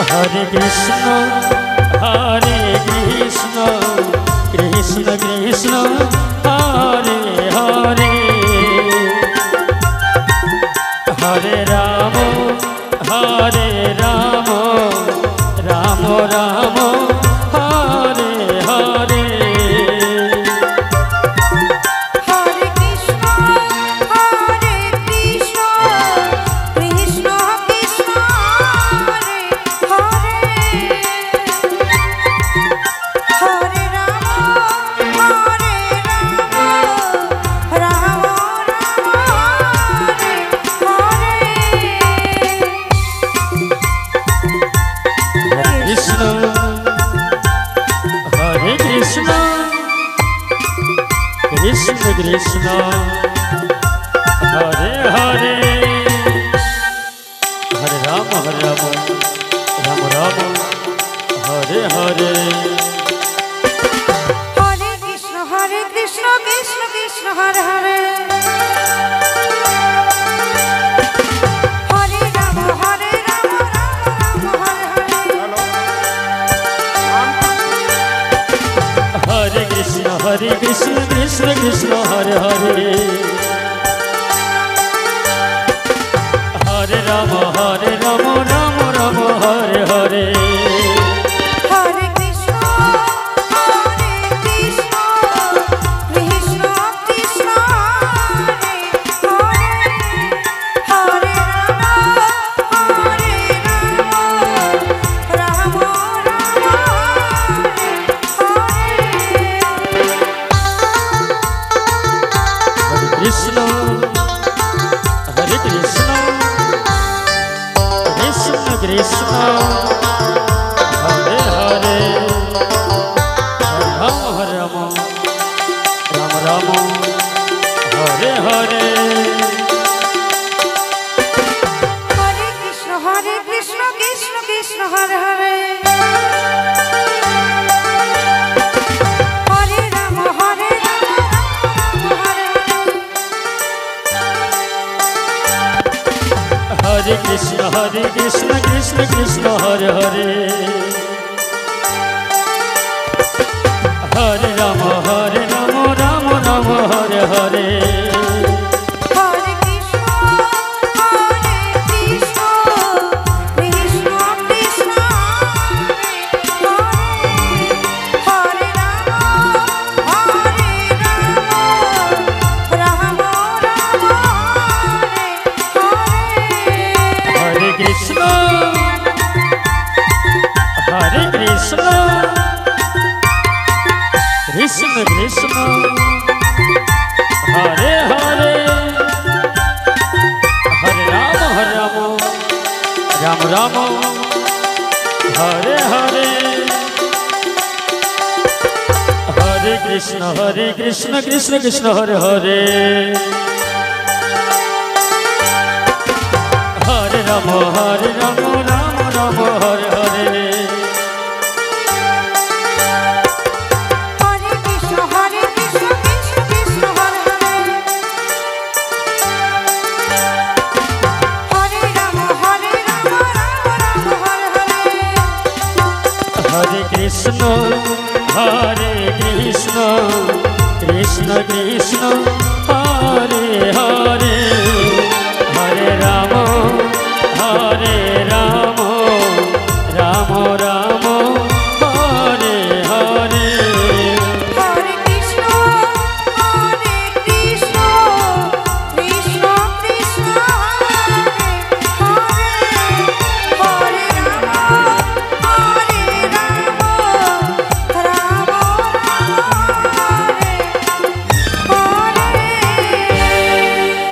Hare Krishna Krishna Krishna Hare Hare Hare Ram Ram Ram Hare Hare Krishna Krishna Hare Hare Hare Ram Ram Ram Hare Hare Hare Krishna Krishna Krishna Hare Hare Hare Ram Ram Ram Hare Hare Hare Krishna Krishna Krishna Hare Hare Hare Ram Ram Ram Hare Hare Hare Krishna Krishna Krishna Hare Hare Hare Ram Krishna Hare Krishna Krishna Krishna Hare Hare Hare Ram Ram Hare Hare Hare Krishna Krishna Hare Hare Hare Krishna Krishna Krishna Hare Hare Hare Ram Ram Ram Hare Hare Hare Krishna Krishna Krishna Hare Ram Hare Krishna Krishna Krishna Hare Hare Hare Ram Ram Hare Hare Hare Krishna Krishna Krishna Hare Hare Hare Ram Ram Ram Hare Hare Hare Krishna Krishna Krishna Hare Hare